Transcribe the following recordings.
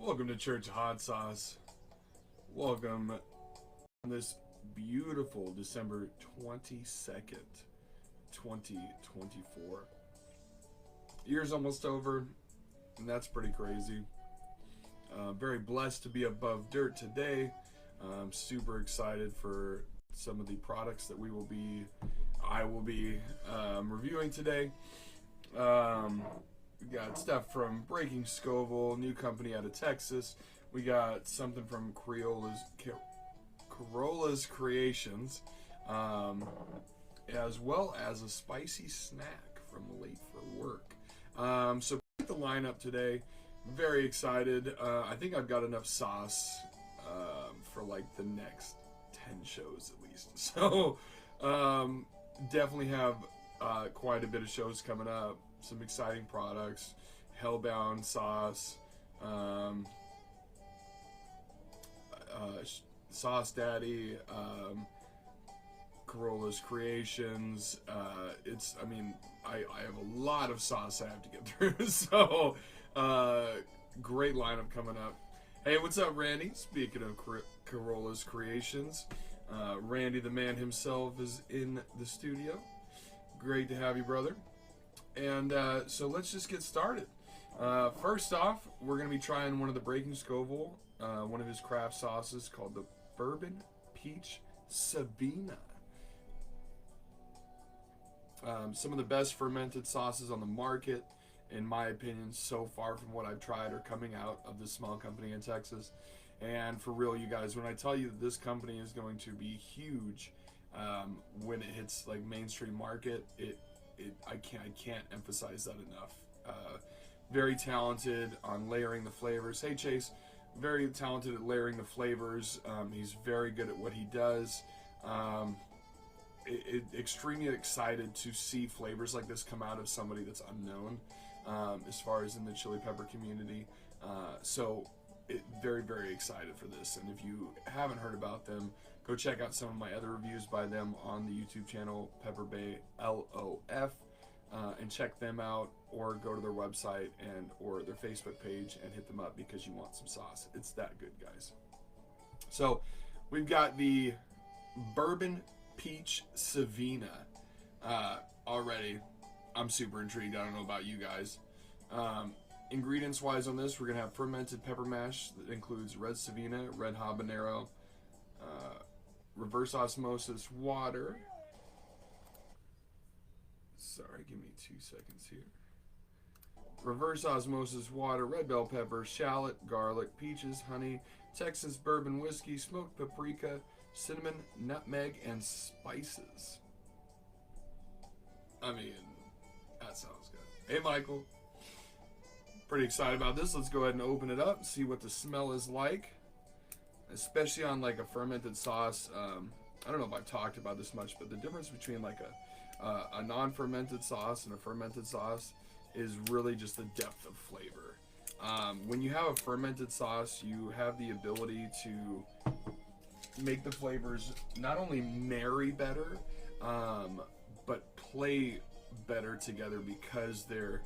Welcome to Church Hot Sauce. Welcome on this beautiful December 22nd, 2024. Year's almost over, and that's pretty crazy. Very blessed to be above dirt today. I'm super excited for some of the products that I will be reviewing today. We got stuff from Breaking Scoville, new company out of Texas. We got something from Carollo's Creations, as well as a spicy snack from Late for Work. So the lineup today, very excited. I think I've got enough sauce for like the next 10 shows at least. So definitely have quite a bit of shows coming up. Some exciting products, Hellbound sauce, Sauce Daddy, Carollo's Creations. I have a lot of sauce I have to get through. So, great lineup coming up. Hey, what's up, Randy? Speaking of Carollo's Creations, Randy the man himself is in the studio. Great to have you, brother. And so let's just get started. First off, we're going to be trying one of the Breaking Scoville, one of his craft sauces called the Bourbon Peach Savina. Some of the best fermented sauces on the market, in my opinion, so far from what I've tried, are coming out of this small company in Texas. And for real, you guys, when I tell you that this company is going to be huge when it hits like mainstream market, I can't emphasize that enough. Very talented on layering the flavors. Hey Chase, very talented at layering the flavors. He's very good at what he does. Extremely excited to see flavors like this come out of somebody that's unknown as far as in the chili pepper community. Very, very excited for this. And if you haven't heard about them, go check out some of my other reviews by them on the YouTube channel, Pepper Bay LOF, and check them out, or go to their website or their Facebook page and hit them up because you want some sauce. It's that good, guys. So we've got the Bourbon Peach Savina. Already, I'm super intrigued. I don't know about you guys. Ingredients wise on this, we're going to have fermented pepper mash that includes red Savina, red habanero, reverse osmosis water. Sorry, give me 2 seconds here. Reverse osmosis water, red bell pepper, shallot, garlic, peaches, honey, Texas bourbon whiskey, smoked paprika, cinnamon, nutmeg, and spices. I mean, that sounds good. Hey, Michael. Pretty excited about this. Let's go ahead and open it up, see what the smell is like. Especially on like a fermented sauce. I don't know if I've talked about this much, but the difference between like a non-fermented sauce and a fermented sauce is really just the depth of flavor. When you have a fermented sauce, you have the ability to make the flavors not only marry better, but play better together because they're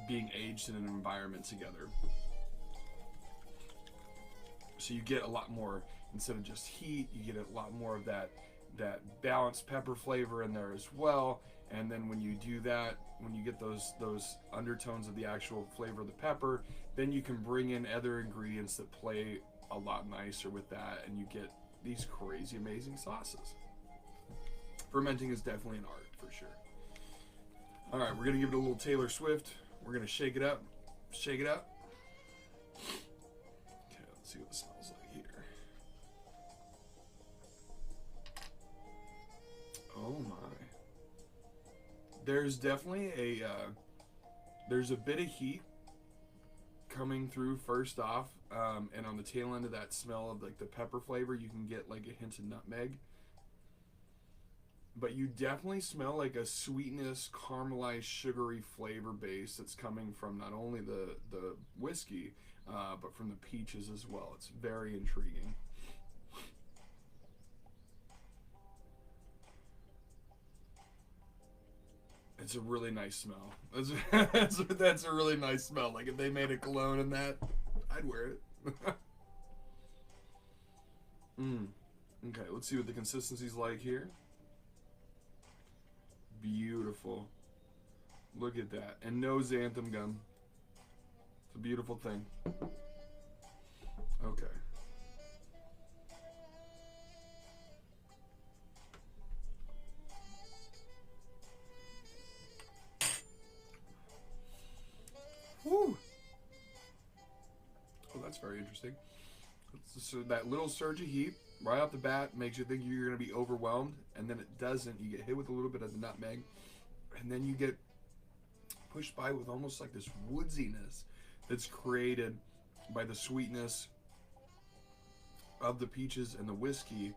being aged in an environment together. So you get a lot more, instead of just heat, you get a lot more of that balanced pepper flavor in there as well. And then when you do that, when you get those undertones of the actual flavor of the pepper, then you can bring in other ingredients that play a lot nicer with that, and you get these crazy amazing sauces. Fermenting is definitely an art for sure. All right, we're gonna give it a little Taylor Swift. We're gonna shake it up. Shake it up. Okay, let's see what it smells like here. Oh my. There's definitely there's a bit of heat coming through first off, and on the tail end of that smell of like the pepper flavor, you can get like a hint of nutmeg. But you definitely smell like a sweetness, caramelized, sugary flavor base that's coming from not only the whiskey, but from the peaches as well. It's very intriguing. It's a really nice smell. That's a really nice smell. Like if they made a cologne in that, I'd wear it. Okay, let's see what the consistency's like here. Beautiful. Look at that. And no xanthan gum. It's a beautiful thing. Okay. Woo! Oh, that's very interesting. So that little surge of heat right off the bat makes you think you're going to be overwhelmed, and then it doesn't. You get hit with a little bit of the nutmeg, and then you get pushed by with almost like this woodsiness that's created by the sweetness of the peaches and the whiskey.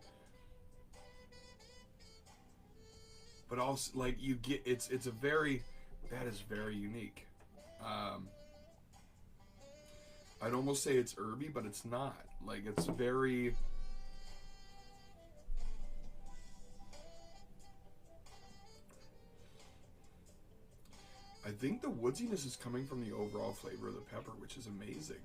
But also, like, you get, it's a very, that is very unique. I'd almost say it's herby, but it's not. Like, it's very... I think the woodsiness is coming from the overall flavor of the pepper, which is amazing.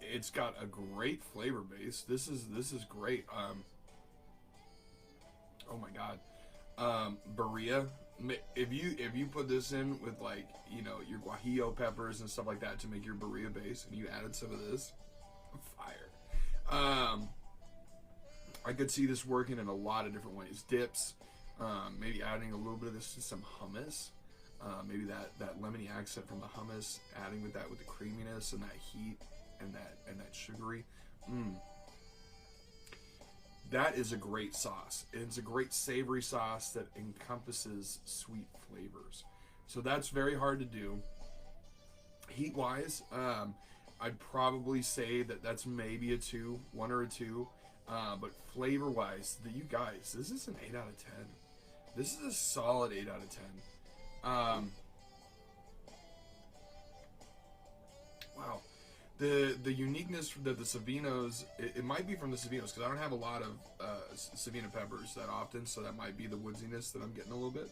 It's got a great flavor base. This is great. Oh my god. Birria. If you put this in with, like, you know, your guajillo peppers and stuff like that to make your birria base, and you added some of this, fire. I could see this working in a lot of different ways. Dips, maybe adding a little bit of this to some hummus. Maybe that lemony accent from the hummus, adding with that with the creaminess and that heat and that sugary. That is a great sauce. It's a great savory sauce that encompasses sweet flavors. So that's very hard to do. Heat-wise, I'd probably say that that's maybe a 2, 1 or a 2. But flavor-wise, you guys, this is an 8 out of 10. This is a solid 8 out of 10. Wow. The uniqueness that the Savinos, it might be from the Savinos, because I don't have a lot of Savino peppers that often, so that might be the woodsiness that I'm getting a little bit.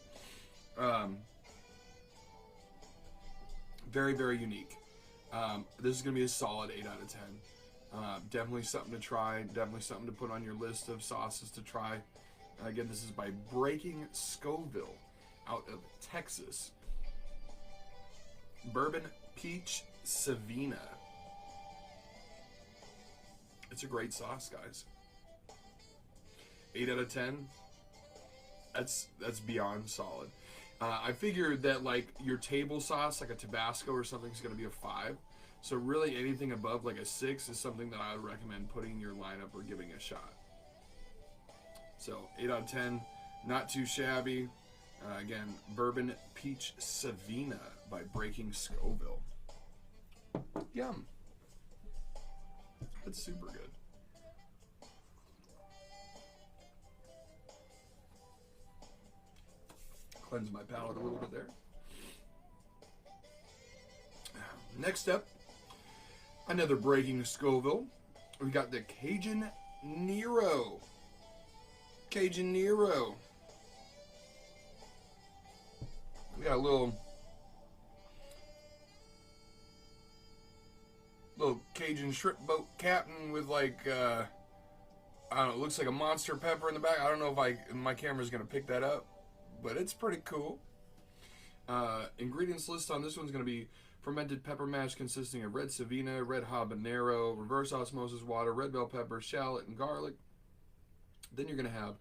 Very, very unique. This is going to be a solid 8 out of 10. Definitely something to try, definitely something to put on your list of sauces to try. Again, this is by Breaking Scoville out of Texas. Bourbon Peach Savina. It's a great sauce, guys. 8 out of 10. That's beyond solid. I figured that, like, your table sauce, like a Tabasco or something, is going to be a 5. So really anything above like a 6 is something that I would recommend putting in your lineup or giving a shot. So 8 out of 10, not too shabby. Again, Bourbon Peach Savina by Breaking Scoville. Yum. That's super good. Cleanse my palate a little bit there. Next up, another Breaking Scoville. We got the Cajun Nero. Cajun Nero. We got a little Cajun shrimp boat captain with, like, I don't know, it looks like a monster pepper in the back. I don't know if my camera's going to pick that up, but it's pretty cool. Ingredients list on this one's going to be fermented pepper mash consisting of red Savina, red habanero, reverse osmosis water, red bell pepper, shallot, and garlic. Then you're going to have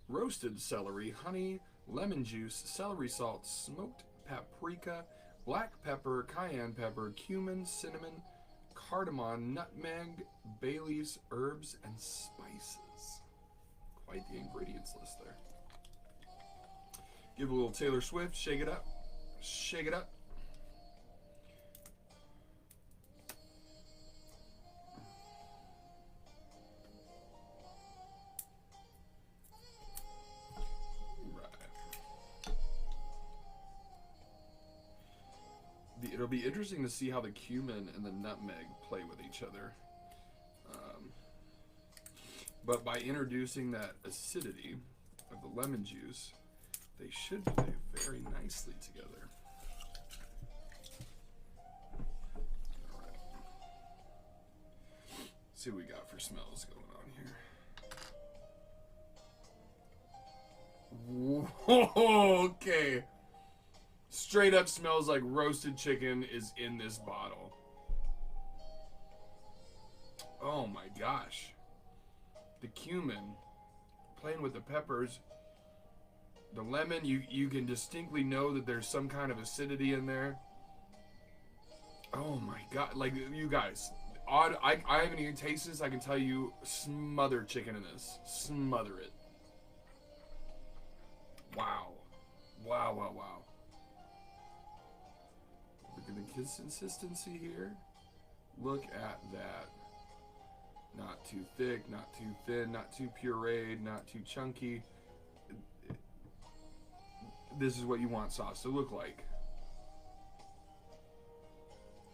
roasted celery, honey, lemon juice, celery salt, smoked paprika, black pepper, cayenne pepper, cumin, cinnamon, cardamom, nutmeg, bay leaves, herbs, and spices. Quite the ingredients list there. Give a little Taylor Swift, shake it up, shake it up. It'll be interesting to see how the cumin and the nutmeg play with each other. But by introducing that acidity of the lemon juice, they should play very nicely together. All right. See what we got for smells going on here. Whoa, okay. Straight up smells like roasted chicken is in this bottle. Oh my gosh. The cumin, playing with the peppers, the lemon, you can distinctly know that there's some kind of acidity in there. Oh my god, like you guys, I haven't even tasted this. I can tell you, smother chicken in this. Smother it. Wow. Wow, wow, wow. Look at the consistency here. Look at that. Not too thick, not too thin, not too pureed, not too chunky. This is what you want sauce to look like.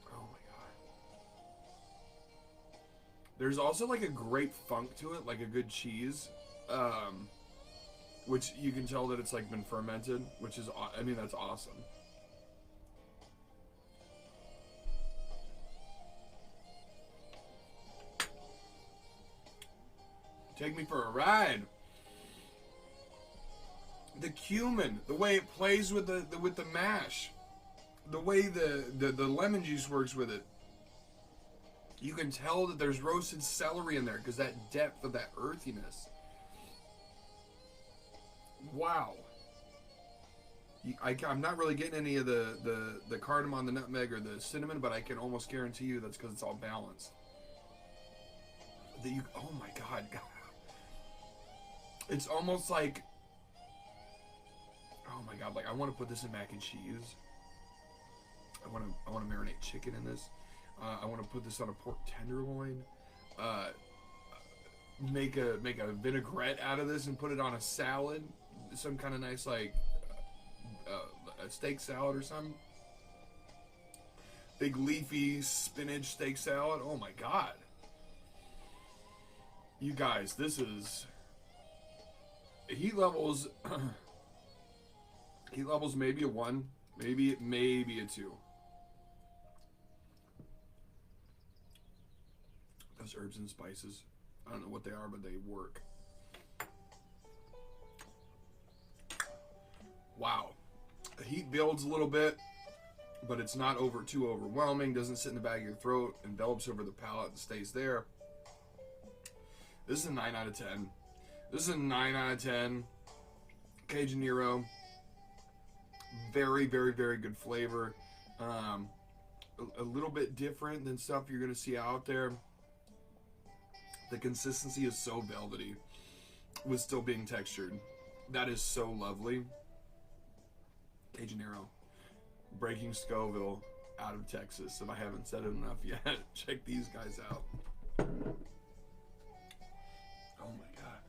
Oh my god. There's also like a great funk to it, like a good cheese. Which you can tell that it's like been fermented, which is, I mean, that's awesome. Take me for a ride. The cumin, the way it plays with the mash, the way the lemon juice works with it. You can tell that there's roasted celery in there because that depth of that earthiness. Wow. I'm not really getting any of the cardamom, the nutmeg, or the cinnamon, but I can almost guarantee you that's because it's all balanced. Oh my god. It's almost like, oh my god, like I want to put this in mac and cheese. I want to marinate chicken in this. I want to put this on a pork tenderloin. Make a vinaigrette out of this and put it on a salad. Some kind of nice like a steak salad or something. Big leafy spinach steak salad. Oh my god. You guys, this is heat levels. Heat levels maybe a 1, maybe a 2. Those herbs and spices, I don't know what they are, but they work. Wow. The heat builds a little bit, but it's not too overwhelming. Doesn't sit in the back of your throat, envelops over the palate and stays there. This is a 9 out of 10. This is a 9 out of 10. Cajun Nero. Very, very, very good flavor. A little bit different than stuff you're going to see out there. The consistency is so velvety with still being textured. That is so lovely. Cajun Nero. Breaking Scoville out of Texas. If I haven't said it enough yet, check these guys out. Oh my god.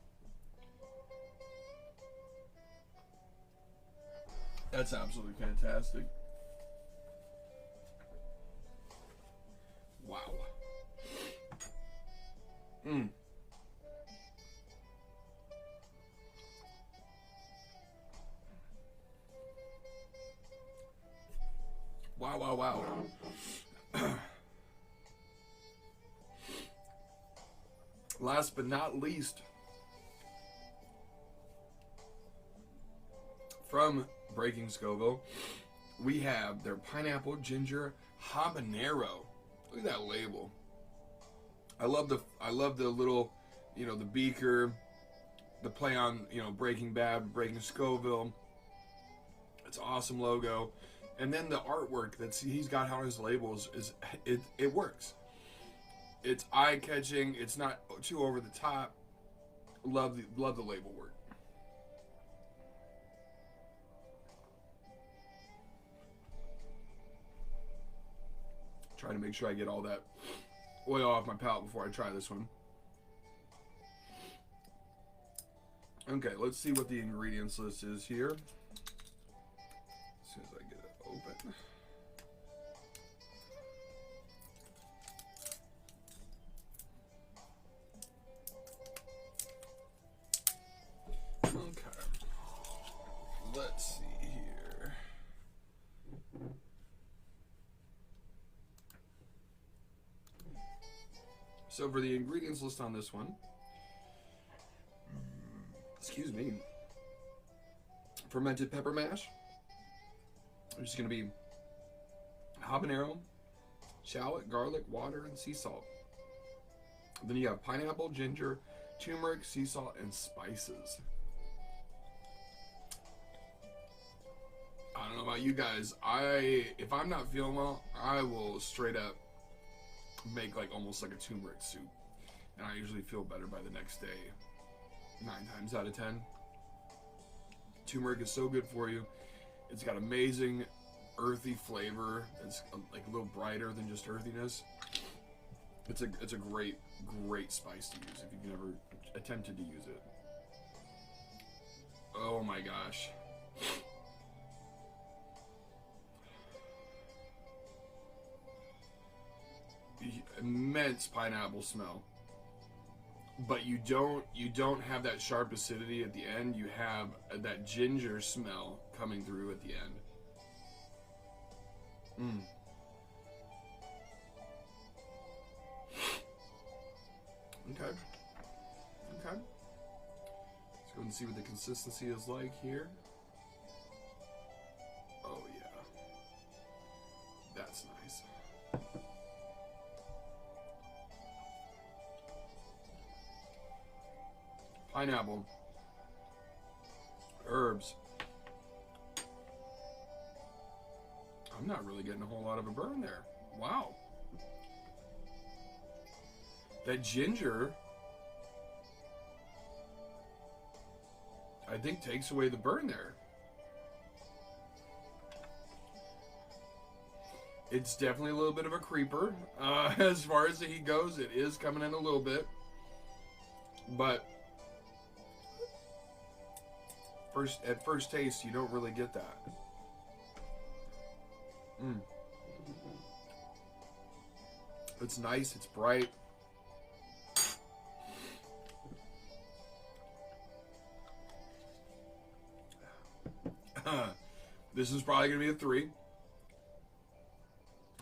That's absolutely fantastic. Wow. Wow, wow, wow. Last but not least, from Breaking Scoville, we have their pineapple ginger habanero. Look at that label. I love the little, you know, the beaker, the play on, you know, Breaking Bad, Breaking Scoville. It's an awesome logo. And then the artwork that he's got on his labels it works. It's eye-catching. It's not too over the top. Love the label work. Trying to make sure I get all that oil off my palate before I try this one. Okay, let's see what the ingredients list is here. As soon as I get it open. Okay. So for the ingredients list on this one, excuse me, fermented pepper mash. There's just going to be habanero, shallot, garlic, water, and sea salt. Then you have pineapple, ginger, turmeric, sea salt, and spices. I don't know about you guys. If I'm not feeling well, I will straight up make like almost like a turmeric soup, and I usually feel better by the next day. 9 times out of 10. Turmeric is so good for you. It's got amazing earthy flavor. It's like a little brighter than just earthiness. It's a great spice to use if you've never attempted to use it. Oh my gosh. Immense pineapple smell, but you don't have that sharp acidity at the end. You have that ginger smell coming through at the end. Okay. Let's go and see what the consistency is like here. Oh yeah, that's nice. Pineapple, herbs. I'm not really getting a whole lot of a burn there. Wow. That ginger, I think, takes away the burn there. It's definitely a little bit of a creeper. As far as the heat goes, it is coming in a little bit. But at first taste, you don't really get that. It's nice, it's bright. This is probably going to be a 3.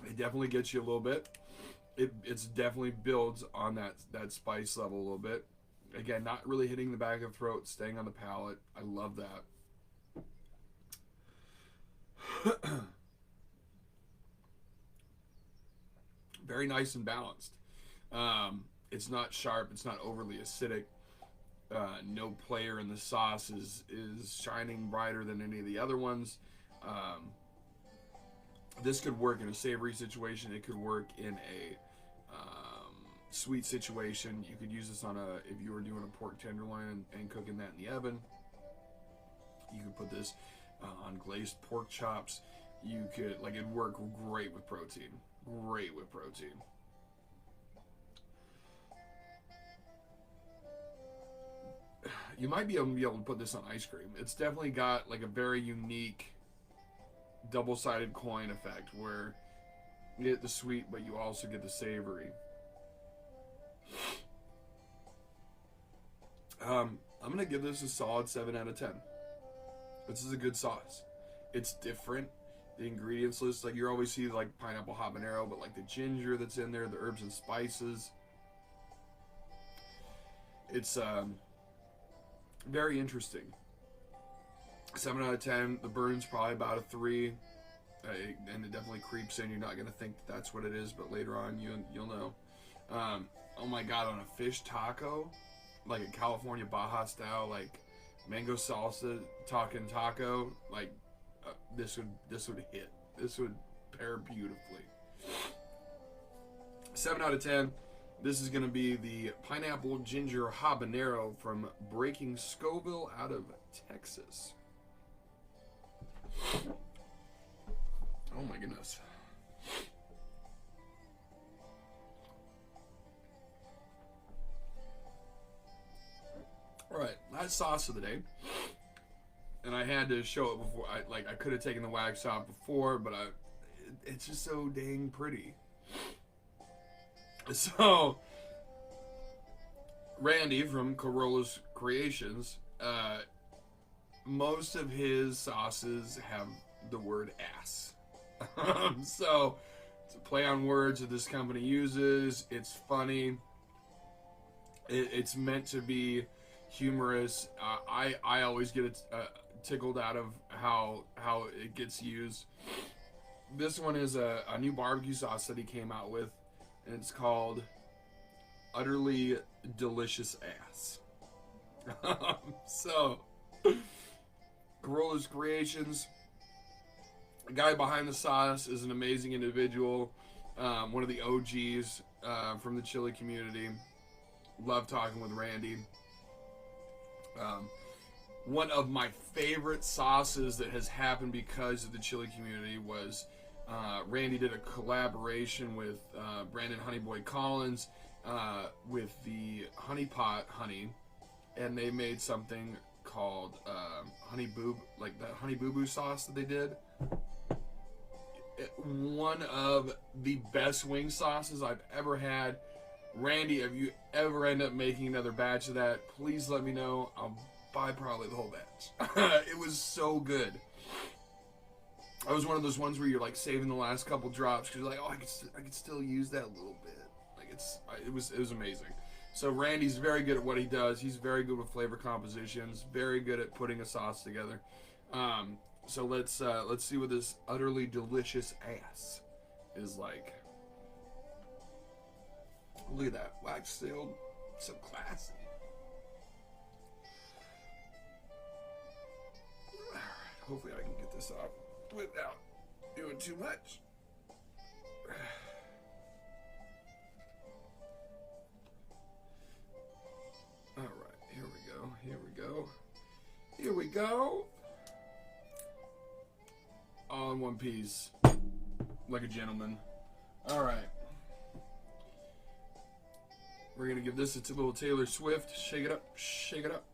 It definitely gets you a little bit. It's definitely builds on that spice level a little bit. Again, not really hitting the back of the throat, staying on the palate. I love that. Very nice and balanced. It's not sharp. It's not overly acidic. No player in the sauce is shining brighter than any of the other ones. This could work in a savory situation. It could work in a sweet situation. You could use this on if you were doing a pork tenderloin and cooking that in the oven. You could put this on glazed pork chops. You could, it'd work great with protein. Great with protein. You might be able to put this on ice cream. It's definitely got like a very unique double-sided coin effect where you get the sweet, but you also get the savory. I'm going to give this a solid 7 out of 10. This is a good sauce. It's different. The ingredients list, you always see pineapple habanero, but the ginger that's in there, the herbs and spices. It's very interesting. 7 out of 10. The burn's probably about a 3. And it definitely creeps in. You're not going to think that's what it is, but later on you'll know. Oh my God, on a fish taco, like a California Baja style, mango salsa talking taco, this would hit. This would pair beautifully. 7 out of 10. This is going to be the pineapple ginger habanero from Breaking Scoville out of Texas. Oh my goodness. All right, last sauce of the day. And I had to show it before. I could have taken the wax off before, but it's just so dang pretty. So, Randy from Carollo's Creations, most of his sauces have the word ass. So, it's a play on words that this company uses. It's funny. It's meant to be humorous. I always get tickled out of how it gets used. This one is a new barbecue sauce that he came out with, and it's called Utterly Delicious Ass. So, Carollo's Creations, the guy behind the sauce is an amazing individual, one of the OGs from the chili community. Love talking with Randy. One of my favorite sauces that has happened because of the chili community was Randy did a collaboration with Brandon Honeyboy Collins with the honey pot honey, and they made something called honey boo, like the honey boo boo sauce that they did. One of the best wing sauces I've ever had. Randy, if you ever end up making another batch of that, please let me know. I'll buy probably the whole batch. It was so good. I was one of those ones where you're like saving the last couple drops because you're like, oh, I could still use that a little bit. Like it was amazing. So Randy's very good at what he does. He's very good with flavor compositions. Very good at putting a sauce together. So let's see what this utterly delicious ass is like. Look at that, wax sealed, so classy. Alright, hopefully I can get this off without doing too much. Alright, here we go. All in one piece, like a gentleman. Alright. We're going to give this a little Taylor Swift. Shake it up. Shake it up.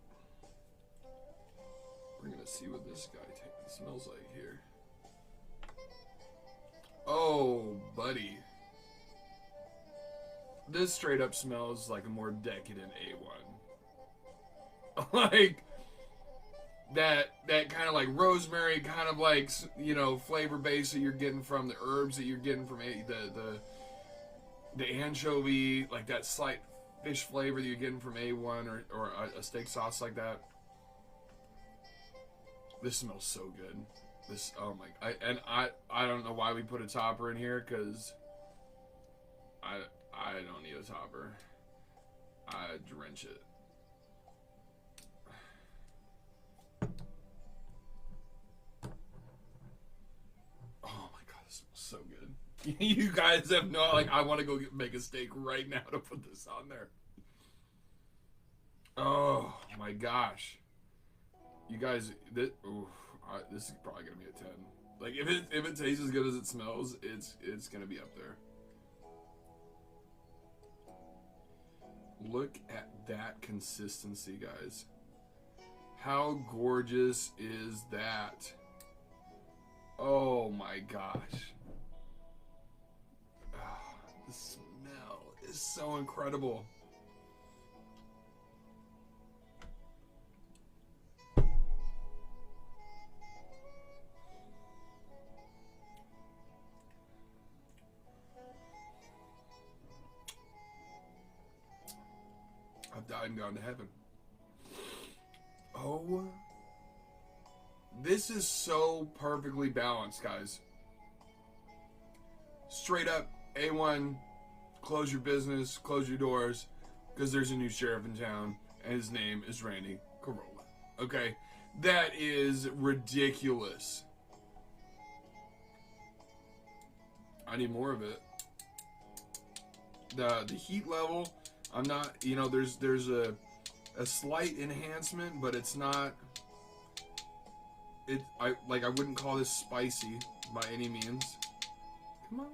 We're going to see what this guy smells like here. Oh, buddy. This straight up smells like a more decadent A1. Like, that kind of like rosemary, kind of like, you know, flavor base that you're getting from the herbs that you're getting from the anchovy, like that slight fish flavor that you're getting from A1 or a steak sauce like that. This smells so good. This, oh my, I don't know why we put a topper in here, because I don't need a topper. I drench it. Oh my god, this smells so good. You guys have no, like, I want to go make a steak right now to put this on there. Oh my gosh. You guys, this is probably going to be a 10. Like, if it tastes as good as it smells, it's going to be up there. Look at that consistency, guys. How gorgeous is that? Oh my gosh. The smell is so incredible. I've died and gone to heaven. Oh, this is so perfectly balanced, guys. Straight up A1, close your business, close your doors, because there's a new sheriff in town, and his name is Randy Carollo. Okay? That is ridiculous. I need more of it. The heat level, I'm not, you know, there's a slight enhancement, but it's not, I wouldn't call this spicy by any means. Come on.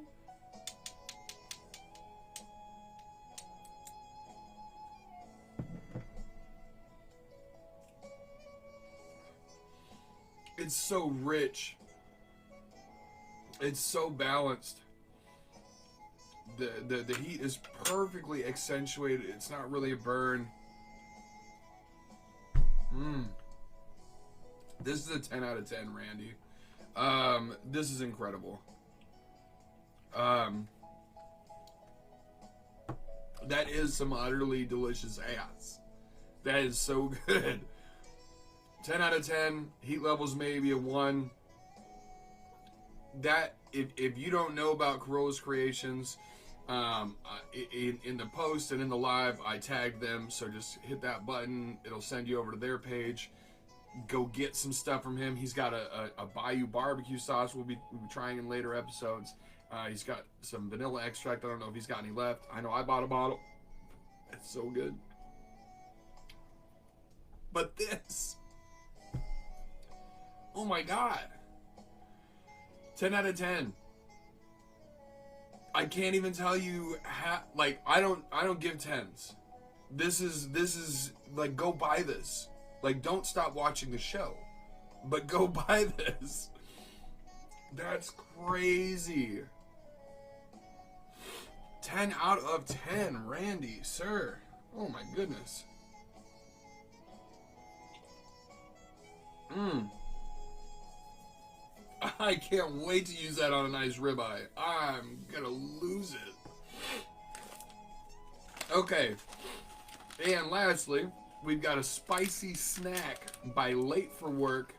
It's so rich. It's so balanced. The heat is perfectly accentuated. It's not really a burn. This is a 10 out of 10, Randy. This is incredible. That is some utterly delicious ass. That is so good. 10 out of 10. Heat levels maybe a 1. That, if you don't know about Carollo's Creations, in the post and in the live, I tagged them. So just hit that button. It'll send you over to their page. Go get some stuff from him. He's got a Bayou barbecue sauce we'll be trying in later episodes. He's got some vanilla extract. I don't know if he's got any left. I know I bought a bottle. It's so good. But this, oh my God, 10 out of 10. I can't even tell you how. Like, I don't give 10s. This is like, go buy this. Like, don't stop watching the show, but go buy this. That's crazy. 10 out of 10, Randy, sir. Oh my goodness. I can't wait to use that on a nice ribeye. I'm gonna lose it. Okay. And lastly, we've got a spicy snack by Late for Work.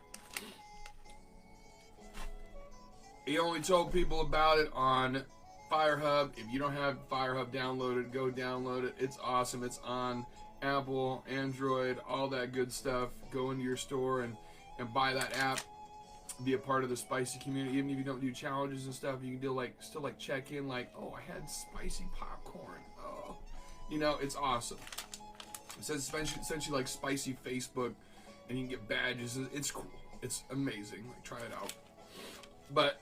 He only told people about it on FireHub. If you don't have FireHub downloaded, go download it. It's awesome. It's on Apple, Android, all that good stuff. Go into your store and buy that app. Be a part of the spicy community. Even if you don't do challenges and stuff, you can still check in like, oh, I had spicy popcorn. Oh, you know, it's awesome. It says essentially like spicy Facebook, and you can get badges. It's cool. It's amazing. Like, try it out. But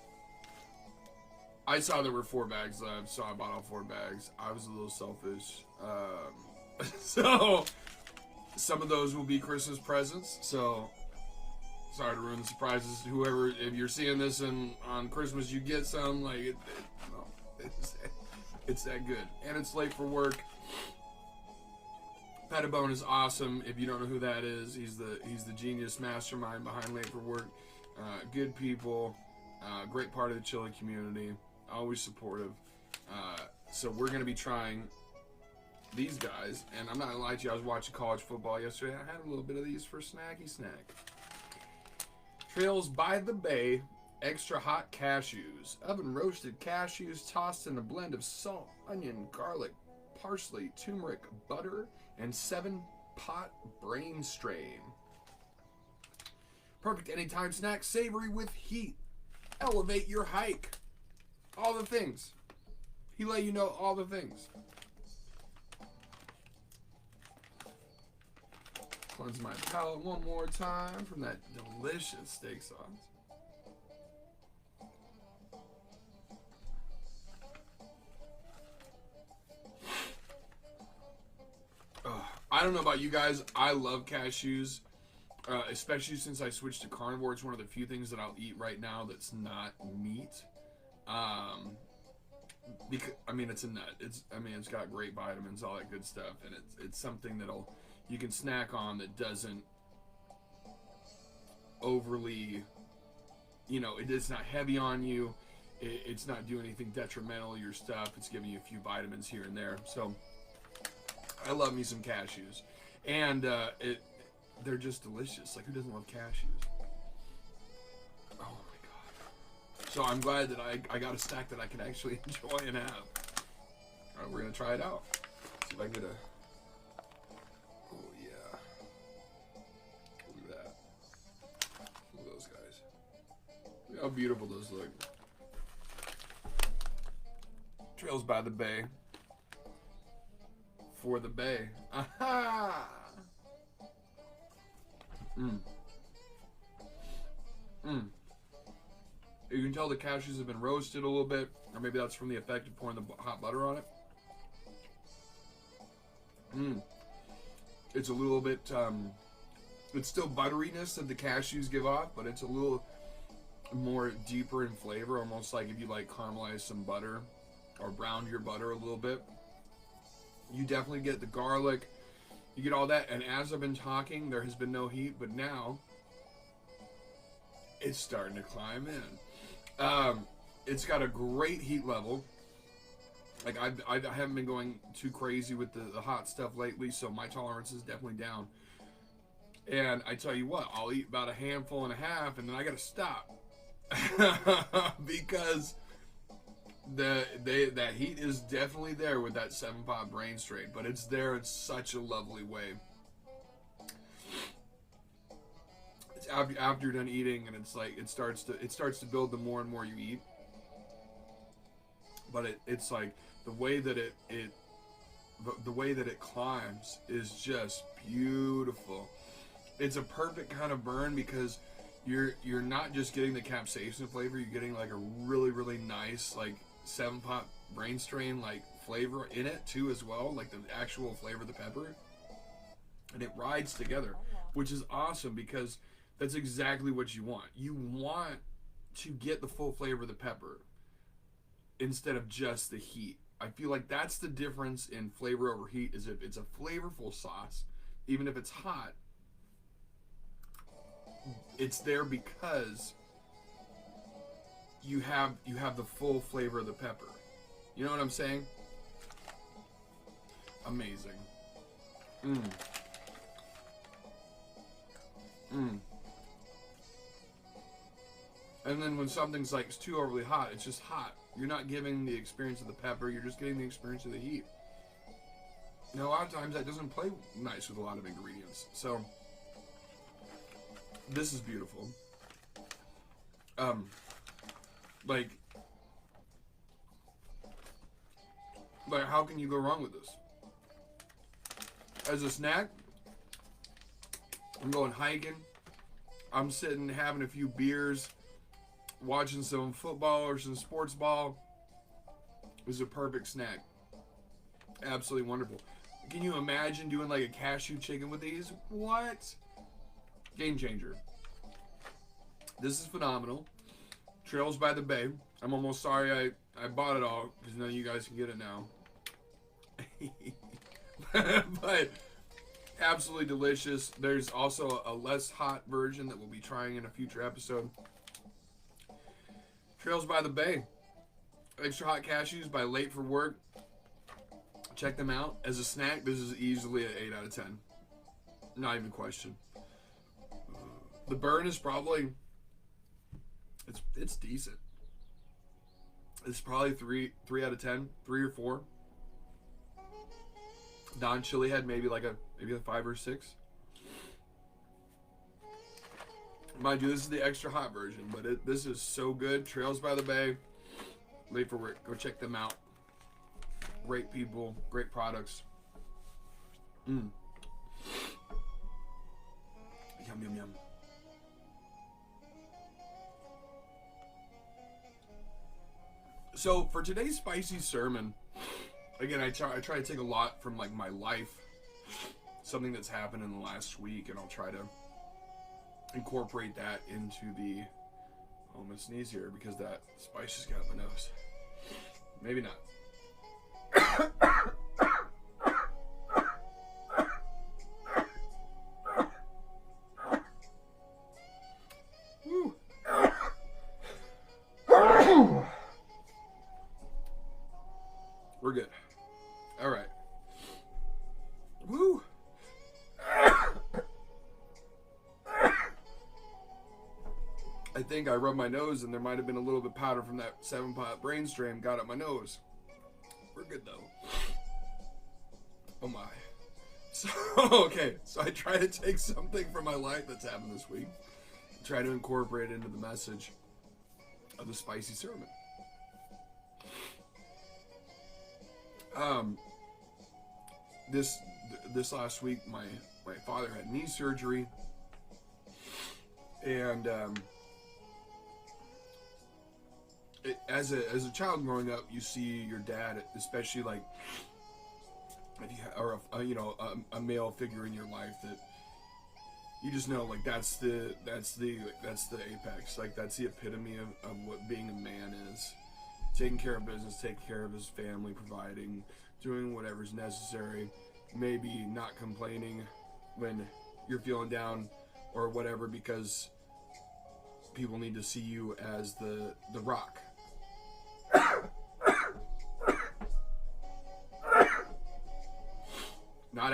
I saw there were 4 bags left, so I bought all 4 bags. I was a little selfish. So some of those will be Christmas presents. So sorry to ruin the surprises. Whoever, if you're seeing this on Christmas, you get some. Like it's that good, and it's Late for Work. Pettibone is awesome. If you don't know who that is, he's the genius mastermind behind Late for Work. Good people, great part of the Chili community, always supportive. So we're gonna be trying these guys, and I'm not gonna lie to you. I was watching college football yesterday. I had a little bit of these for snacky snack. Trails by the Bay, extra hot cashews, oven roasted cashews tossed in a blend of salt, onion, garlic, parsley, turmeric, butter, and 7-pot brain strain. Perfect anytime snack, savory with heat. Elevate your hike. All the things. He let you know all the things. Cleanse my palate one more time from that delicious steak sauce. I don't know about you guys. I love cashews, especially since I switched to carnivore. It's one of the few things that I'll eat right now that's not meat. Because it's a nut. It's got great vitamins, all that good stuff, and it's something you can snack on that doesn't overly, it's not heavy on you. It's not doing anything detrimental to your stuff. It's giving you a few vitamins here and there. So I love me some cashews, and they're just delicious. Like, who doesn't love cashews? Oh my god! So I'm glad that I got a stack that I can actually enjoy and have. All right, we're gonna try it out. See if I can get a. Oh yeah! Look at that! Look at those guys! Look how beautiful those look. Trails by the Bay. For the Bay. Aha! You can tell the cashews have been roasted a little bit, or maybe that's from the effect of pouring the hot butter on it. It's a little bit, it's still butteriness that the cashews give off, but it's a little more deeper in flavor, almost like if you caramelize some butter or browned your butter a little bit. You definitely get the garlic, you get all that, and as I've been talking, there has been no heat, but now it's starting to climb in. It's got a great heat level. Like I haven't been going too crazy with the hot stuff lately, so my tolerance is definitely down. And I tell you what, I'll eat about a handful and a half, and then I gotta stop because that heat is definitely there with that 7-pot brain strain, but it's there in such a lovely way. It's after you're done eating, and it's like it starts to build the more and more you eat. But it's like the way that the way that it climbs is just beautiful. It's a perfect kind of burn because you're not just getting the capsaicin flavor, you're getting like a really, really nice like 7-pot brain strain like flavor in it too as well, like the actual flavor of the pepper. And it rides together, which is awesome because that's exactly what you want. You want to get the full flavor of the pepper instead of just the heat. I feel like that's the difference in flavor over heat, is if it's a flavorful sauce, even if it's hot, it's there because you have the full flavor of the pepper. You know what I'm saying? Amazing. And then when something's like too overly hot, it's just hot. You're not giving the experience of the pepper, you're just getting the experience of the heat. Now, a lot of times that doesn't play nice with a lot of ingredients. So, this is beautiful. Like how can you go wrong with this? As a snack, I'm going hiking. I'm sitting having a few beers, watching some football or some sports ball. This is a perfect snack. Absolutely wonderful. Can you imagine doing like a cashew chicken with these? What? Game changer. This is phenomenal. Trails by the Bay. I'm almost sorry I bought it all because none of you guys can get it now. But absolutely delicious. There's also a less hot version that we'll be trying in a future episode. Trails by the Bay. Extra hot cashews by Late for Work. Check them out. As a snack, this is easily an 8 out of 10. Not even a question. The burn is probably, it's decent. It's probably 3 out of 10, 3 or 4. Don Chili had maybe a 5 or 6. Mind you, this is the extra hot version, but this is so good. Trails by the Bay, Late for Work. Go check them out. Great people, great products. Yum, yum, yum. So for today's spicy sermon, again, I try to take a lot from like my life, something that's happened in the last week, and I'll try to incorporate that into the. Oh, I'm gonna sneeze here because that spice just got up my nose. Maybe not. Woo. We're good. All right. Woo. I think I rubbed my nose and there might have been a little bit of powder from that 7-pot brain strain got up my nose. We're good though. Oh my. So, okay. So I try to take something from my life that's happened this week, try to incorporate it into the message of the spicy sermon. This last week, my father had knee surgery, and as a child growing up, you see your dad, especially like if you or a male figure in your life that you just know like that's the apex, like that's the epitome of what being a man is. Taking care of business, taking care of his family, providing, doing whatever's necessary, maybe not complaining when you're feeling down or whatever because people need to see you as the rock.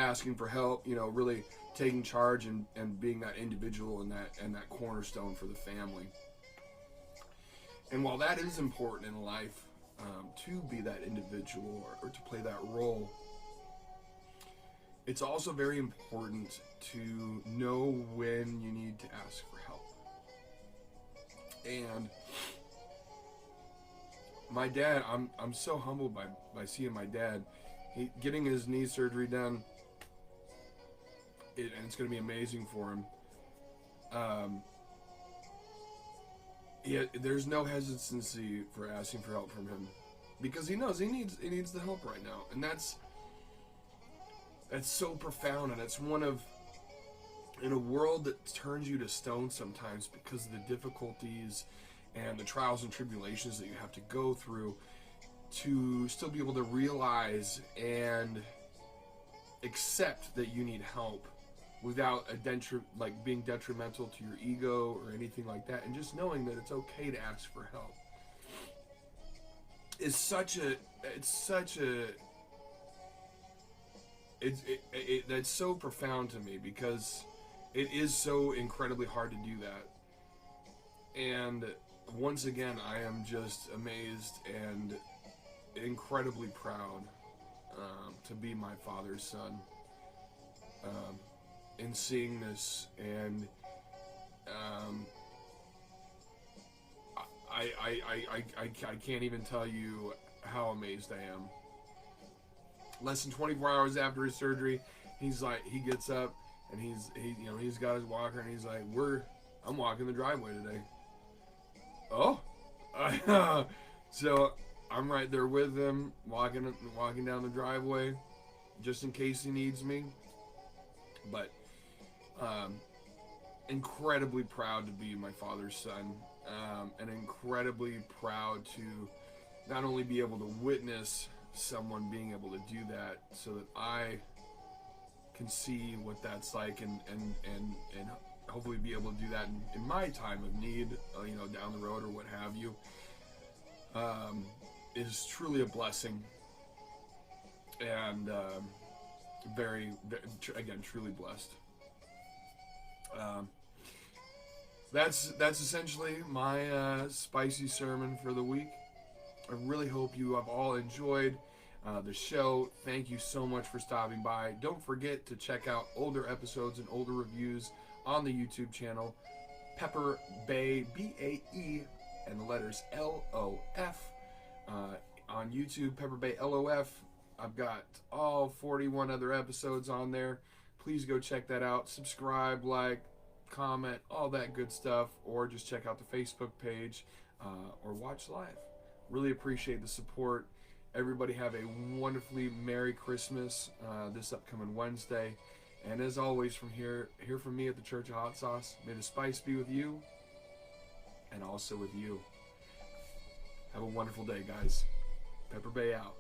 asking for help, really taking charge and being that individual and that cornerstone for the family. And while that is important in life, to be that individual or to play that role, it's also very important to know when you need to ask for help. And my dad, I'm so humbled by seeing my dad. Getting his knee surgery done, and it's going to be amazing for him. There's no hesitancy for asking for help from him, because he knows he needs the help right now, and that's so profound, and it's one of, in a world that turns you to stone sometimes because of the difficulties and the trials and tribulations that you have to go through, to still be able to realize and accept that you need help without being detrimental to your ego or anything like that, and just knowing that it's okay to ask for help that's so profound to me, because it is so incredibly hard to do that. And once again, I am just amazed and incredibly proud to be my father's son, in seeing this. And I can't even tell you how amazed I am. Less than 24 hours after his surgery, he gets up and he's got his walker, and he's like, I'm walking the driveway today. Oh, so I'm right there with him, walking down the driveway, just in case he needs me. But incredibly proud to be my father's son, and incredibly proud to not only be able to witness someone being able to do that, so that I can see what that's like, and hopefully be able to do that in my time of need, down the road or what have you, is truly a blessing, and again, truly blessed. That's essentially my spicy sermon for the week. I really hope you have all enjoyed the show. Thank you so much for stopping by. Don't forget to check out older episodes and older reviews on the YouTube channel, Pepper Bay, B-A-E, and the letters L-O-F. On YouTube, Pepper Bay L-O-F. I've got all 41 other episodes on there. Please go check that out. Subscribe, like, comment, all that good stuff. Or just check out the Facebook page, or watch live. Really appreciate the support. Everybody have a wonderfully Merry Christmas this upcoming Wednesday. And as always, hear from me at the Church of Hot Sauce. May the spice be with you, and also with you. Have a wonderful day, guys. Pepper Bay out.